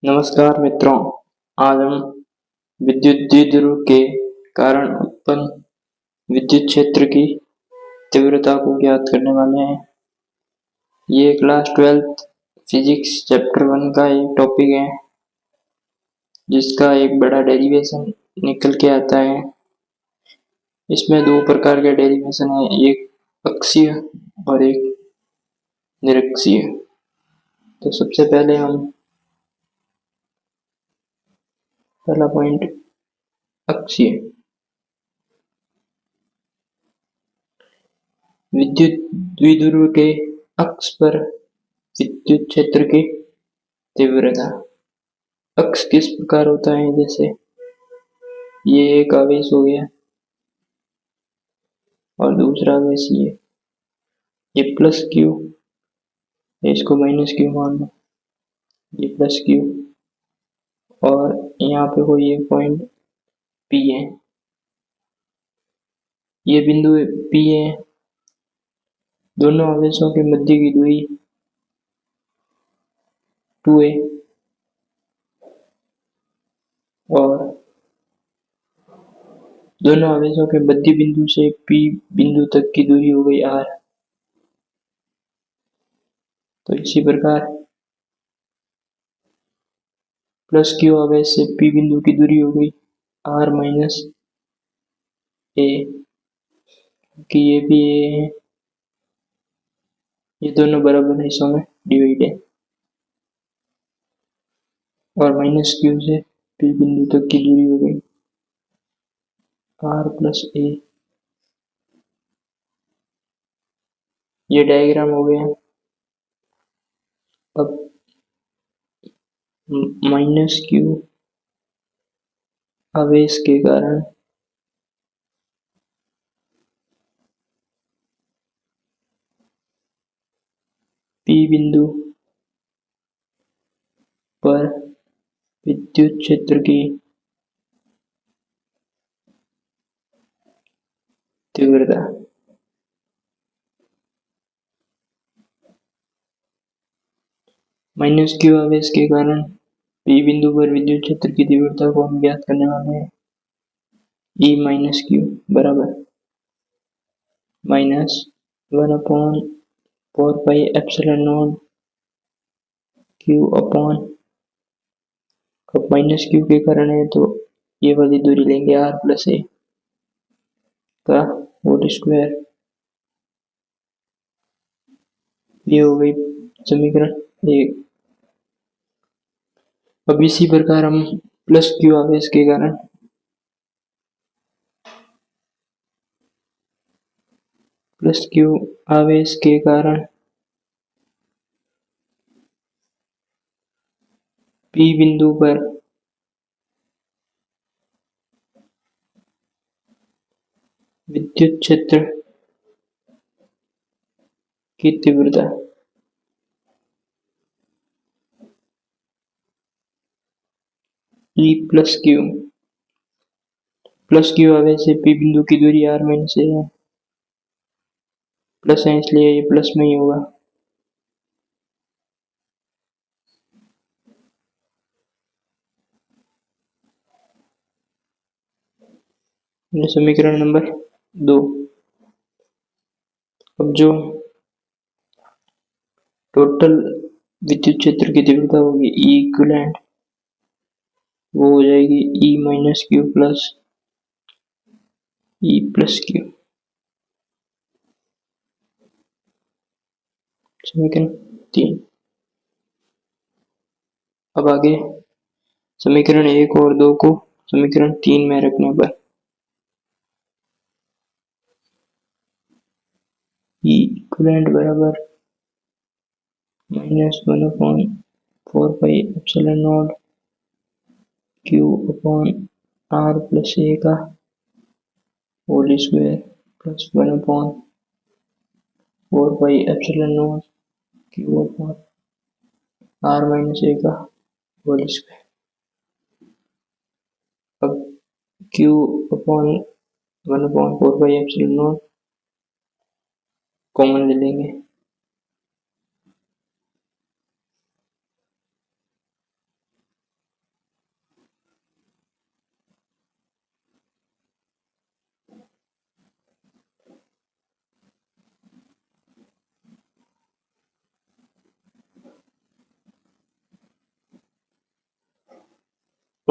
नमस्कार मित्रों, आज हम विद्युत द्विध्रुव के कारण उत्पन्न विद्युत क्षेत्र की तीव्रता को ज्ञात करने वाले हैं। ये क्लास 12th फिजिक्स चैप्टर 1 का एक टॉपिक है जिसका एक बड़ा डेरिवेशन निकल के आता है। इसमें दो प्रकार के डेरिवेशन है, एक अक्षीय और एक निरक्षीय। तो सबसे पहले हम पहला पॉइंट अक्षीय। विद्युत द्विध्रुव के अक्ष पर विद्युत क्षेत्र की तीव्रता। अक्ष किस प्रकार होता है, जैसे ये एक आवेश हो गया और दूसरा आवेश ये प्लस क्यू, इसको माइनस क्यू मान लो, ये प्लस क्यू और यहाँ पे कोई एक पॉइंट पी है, ये बिंदु पी है। दोनों आवेशों के मध्य की दूरी 2 है और दोनों आवेशों के मध्य बिंदु से पी बिंदु तक की दूरी हो गई r। तो इसी प्रकार प्लस क्यू आवेश से पी बिंदु की दूरी हो गई r माइनस ए, कि ये भी ए है, ये दोनों बराबर हिस्सों में डिवाइड है और माइनस क्यू से पी बिंदु तक की दूरी हो गई r प्लस ए। ये डायग्राम हो गया। अब माइनस क्यू आवेश के कारण पी बिंदु पर विद्युत क्षेत्र की तीव्रता। माइनस क्यू आवेश के कारण पी बिंदु पर विद्युत क्षेत्र की तीव्रता को हम ज्ञात करने वाले हैं। E माइनस क्यू बराबर minus 1/4 pi epsilon naught q upon, अब माइनस क्यू के कारण है तो ये वाली दूरी लेंगे r प्लस ए का होल स्क्वायर। ये हो गई समीकरण 1। अब इसी प्रकार हम प्लस क्यू आवेश के कारण पी बिंदु पर विद्युत क्षेत्र की तीव्रता E प्लस क्यू आवेश से पी बिंदु की दूरी r माइनस ए है, प्लस है इसलिए ये प्लस में ही होगा। ये समीकरण नंबर 2। अब जो टोटल विद्युत क्षेत्र की तीव्रता होगी E इक्विवेलेंट, वो हो जाएगी E minus Q plus E plus Q. समीकरण 3। अब आगे समीकरण 1 और 2 को समीकरण 3 में रखने पर E इक्विवेलेंट बराबर minus 1/4 pi epsilon naught q upon r plus a का whole square plus 1/4 pi epsilon naught q upon r minus a का होल स्क्वायर। अब q upon 1/4 pi epsilon naught common ले लेंगे,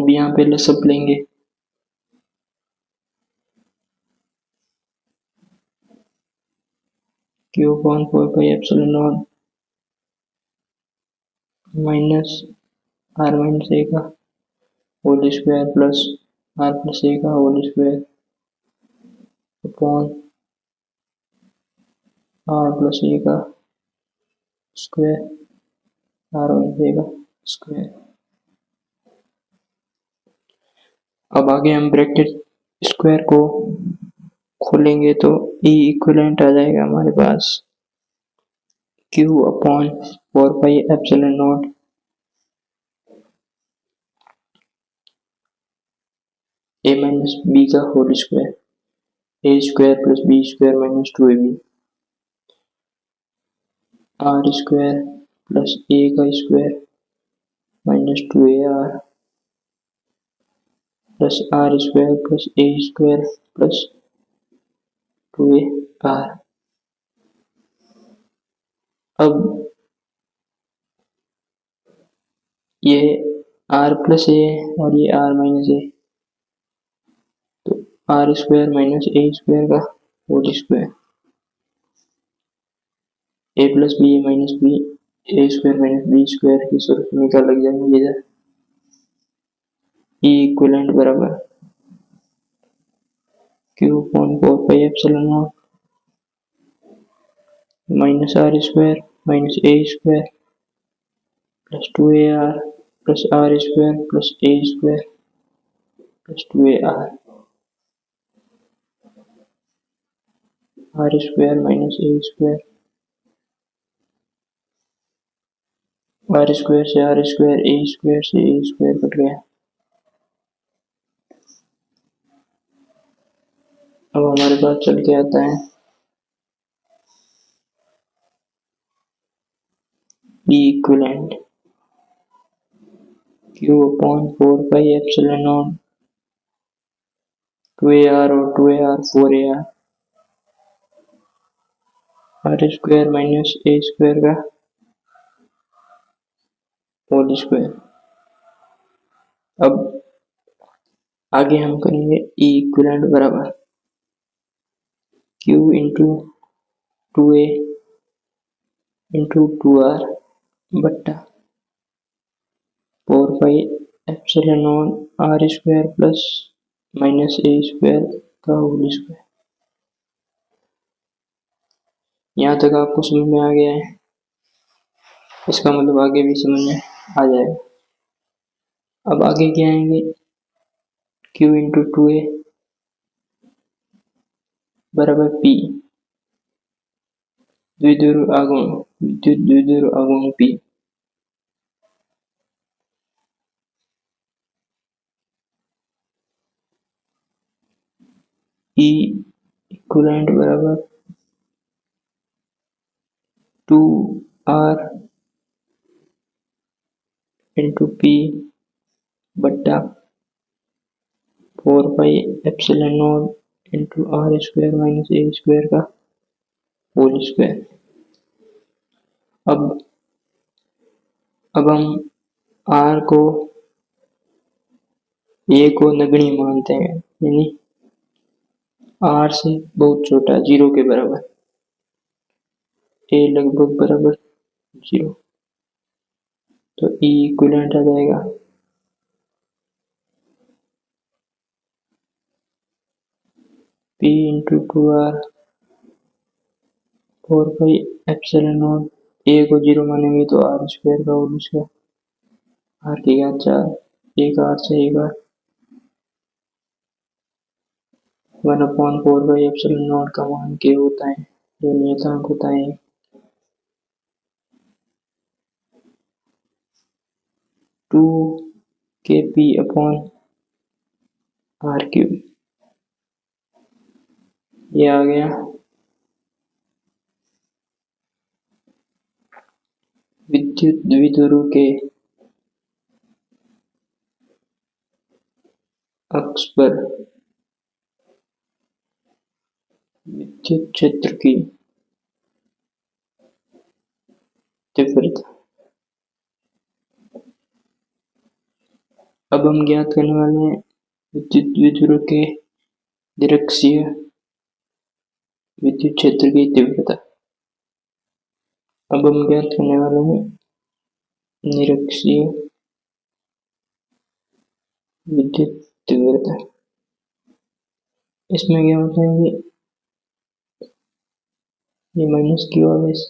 अब यहाँ पे लसअप लेंगे। Q upon 4 pi epsilon naught minus r minus a का whole square plus r plus a का whole square upon r plus a का स्क्वायर आर माइनस ए का स्क्वायर। अब आगे हम ब्रैकेट स्क्वायर को खोलेंगे तो ई इक्विवेलेंट आ जाएगा हमारे पास q upon 4 pi epsilon naught a minus b का whole square A square plus b square minus 2ab r square plus a का square minus 2ar plus are square plus A square plus 2ar। अब ये are plus ए और ये are minus A, तो R square minus ए square का whole square A plus B A minus B A square minus B square की सूरत में क्या लग जाएंगे इधर ई इक्विवेलेंट बराबर Q upon 4 pi epsilon naught minus R square minus A square plus 2ar plus are square plus A square plus 2ar R square minus A square R square से R square ए square से A square cut गया। अब हमारे पास चल के आता है E equivalent q upon 4 pi epsilon naught 2ar और 2ar 4ar r square minus ए स्क्वायर का होल स्क्वायर। अब आगे हम करेंगे ई इक्विवेलेंट बराबर q into 2a into 2r बट्टा 4 pi epsilon r square plus minus ए स्क्वायर का होल स्क्वायर। यहाँ तक आपको समझ में आ गया है, इसका मतलब आगे भी समझ में आ जाएगा। अब आगे क्या आएंगे क्यू इंटू 2a बराबर पी द्विध्रुव आघूर्ण विद्युत द्विध्रुव आघूर्ण पी ई इक्विवेलेंट बराबर 2r इंटू पी बट्टा 4 pi epsilon naught into R square minus ए स्क्वायर का होल स्क्वायर। अब हम आर को ए को नगण्य मानते हैं, यानी आर से बहुत छोटा, 0 के बराबर, ए लगभग बराबर 0, तो ई इक्विवेलेंट आ जाएगा P into 2r 4 pi epsilon naught ए को 0 मानेंगे तो आर स्क्वायर का होल स्क्वायर आर की घात 4 एक आर से एक आर 1/4 पाई एप्सिलॉन नॉट का मान के होता है जो नियतांक होता है 2 के पी अपॉन आर क्यूब। ये आ गया विद्युत द्विध्रुव के अक्ष पर विद्युत क्षेत्र की तीव्रता। अब हम ज्ञात करने वाले हैं विद्युत द्विध्रुव के निरक्षीय विद्युत क्षेत्र की तीव्रता। अब हम ज्ञात करने वाले हैं निरक्षीय विद्युत तीव्रता। इसमें क्या होता है कि ये माइनस क्यू आवेश,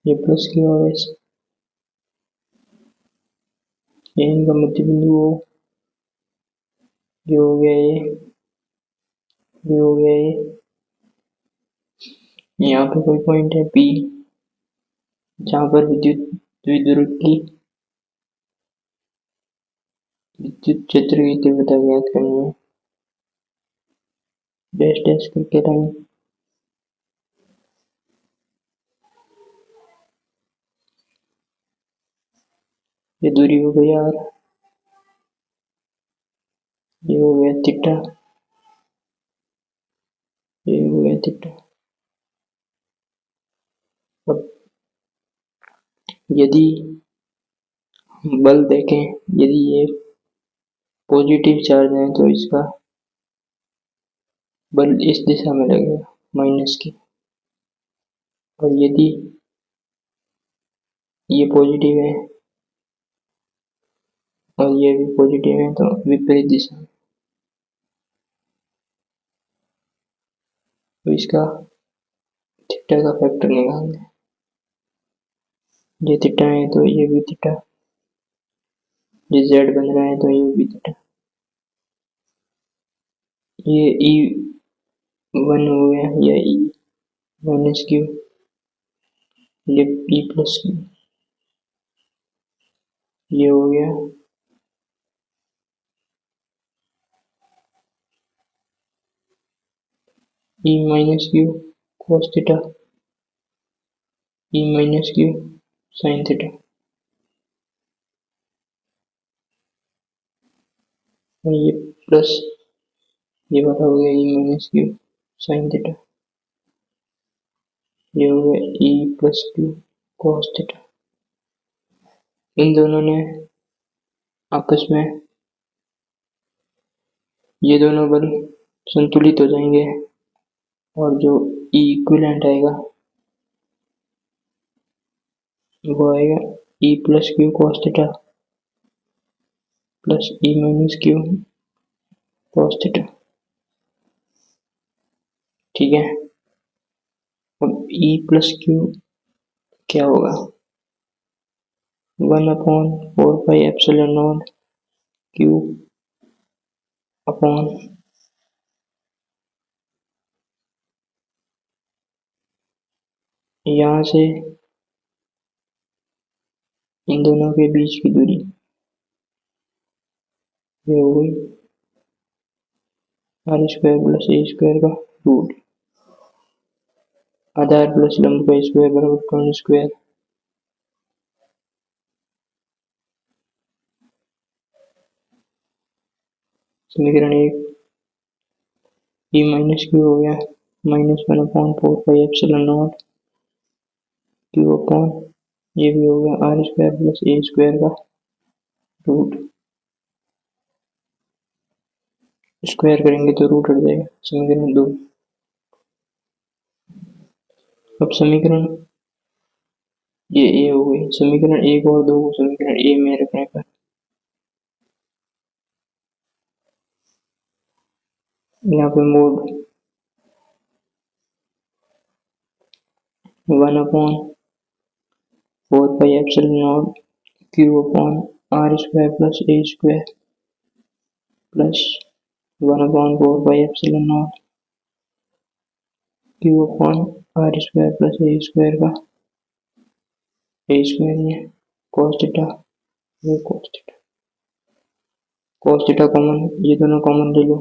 ये प्लस क्यू आवेश, ये इनका मध्य बिंदु हो, ये हो गया ये हो गया ये। यहाँ पे कोई पॉइंट है P जहाँ पर विद्युत द्विध्रुव की विद्युत क्षेत्र की तीव्रता ज्ञात करनी है। डैश डैश करके लाइन, ये दूरी हो गई R, ये हो गया थीटा, ये हो गया थीटा। अब यदि हम बल देखें, यदि ये पॉजिटिव चार्ज है तो इसका बल इस दिशा में लगेगा माइनस की, और यदि ये पॉजिटिव है और ये भी पॉजिटिव है तो विपरीत दिशा में। तो इसका थीटा का फैक्टर निकालना है। ये थीटा है तो ये भी थीटा, ये जेड बन रहा है तो ये भी थीटा। ये ई वन हो गया, या ई माइनस क्यू, ये ई प्लस क्यू, ये हो गया E minus q cos theta, E minus q sine theta, और ये प्लस ये वाला हो गया E minus q sine theta, ये हो गया E plus q cos theta. इन दोनों ने आपस में, ये दोनों बल संतुलित हो जाएंगे और जो ई इक्विवेलेंट आएगा वो आएगा E plus q cos theta plus E minus q cos theta. ठीक है, अब ई प्लस क्यू क्या होगा, 1/4πε0 क्यू अपॉन यहाँ से इन दोनों के बीच की दूरी, ये हो गई r² प्लस a² का रूट, आधार प्लस लंब का स्क्वायर बराबर कर्ण स्क्वायर। समीकरण 1, ई माइनस क्यू हो गया -1/4πε0 क्यू अपॉन, ये भी हो गया r² प्लस a² का रूट, स्क्वायर करेंगे तो रूट हट जाएगा। समीकरण 2। अब समीकरण ये हो गई, समीकरण 1 और 2 को समीकरण ए में रखने पर यहाँ पे mode 1/4πε0 q upon r² plus a² plus 1/4πε0 q upon r² plus a² का a² है cos थीटा, ये cos theta, cos theta common, ये दोनों कॉमन ले लो,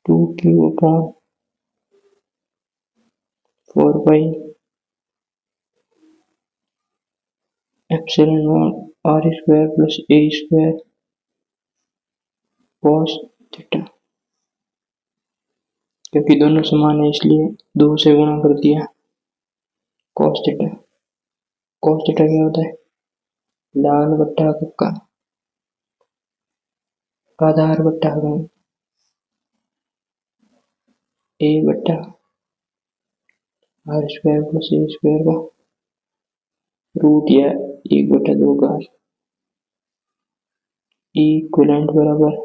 two q upon 4πε0 r² plus a² cos theta. क्योंकि दोनों समान है इसलिए 2 से गुणा कर दिया। cos थीटा, cos थीटा क्या होता है? लाल बट्टा कक्का, आधार बट्टा घन, a बट्टा आर स्क्वायर प्लस ए स्क्वायर का रूट या 1/2 का इक्विवेलेंट बराबर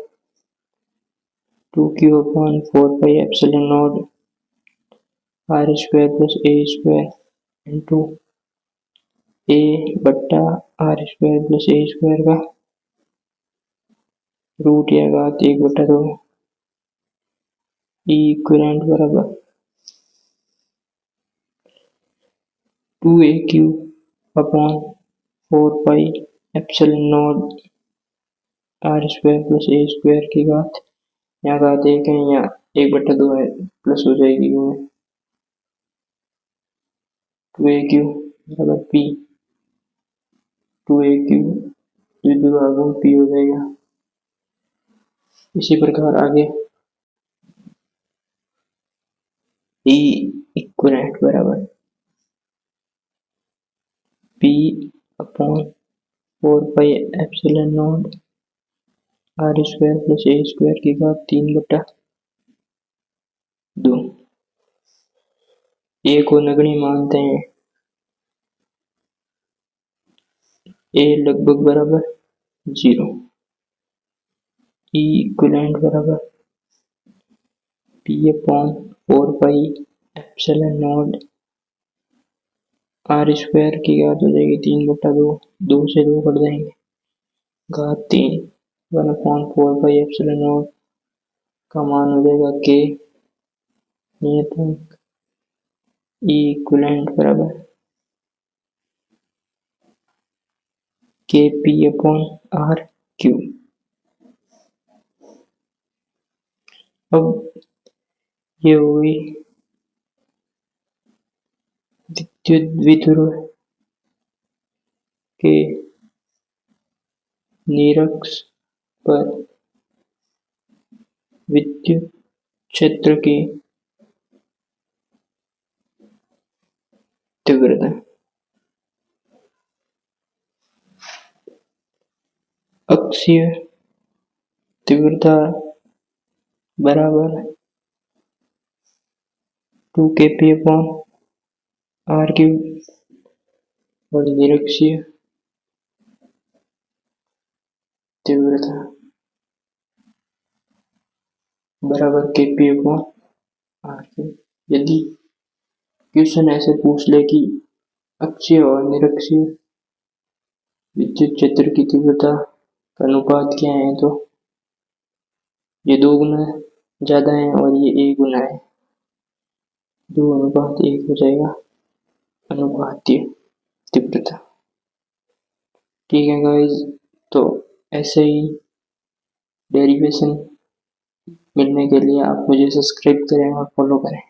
2q upon 4 pi epsilon naught R square plus A square into a बट्टा आर स्क्वायर प्लस ए स्क्वायर का रूट या घात 1/2 इक्विवेलेंट बराबर 2aq upon 4 pi epsilon naught R square plus ए square की घात, यहाँ घात 1 है, यहाँ 1/2 है, प्लस हो जाएगी 2aq बराबर p, 2aq द्विघात p हो जाएगा। इसी प्रकार आगे e इक्विवेलेंट बराबर p upon 4 pi epsilon naught R square plus ए स्क्वायर की घात 3/2। ए को नगण्य मानते हैं, ए लगभग बराबर 0। ई इक्विवेलेंट बराबर p upon 4 pi epsilon naught R square की घात हो जाएगी 3/2, 2 से 2 कट जाएंगे, घात 3 1 अपॉन 4 पाई एप्सिलॉन नॉट का मान हो जाएगा k नियतांक ई इक्विवेलेंट बराबर kp अपॉन आर क्यू। अब ये हो गई विद्युत द्विध्रुव के निरक्ष पर विद्युत क्षेत्र की तीव्रता। अक्षीय तीव्रता बराबर 2kp अपॉन आर क्यूब और निरक्षीय तीव्रता बराबर kp अपॉन आर क्यूब। यदि क्वेश्चन ऐसे पूछ ले कि अक्षीय और निरक्षीय विद्युत क्षेत्र की तीव्रता का अनुपात क्या है, तो ये 2 गुना ज्यादा है और ये 1 गुना है, 2:1 हो जाएगा अनुपातीय तीव्रता। ठीक है गाइस, तो ऐसे ही डेरिवेशन मिलने के लिए आप मुझे सब्सक्राइब करें और फॉलो करें।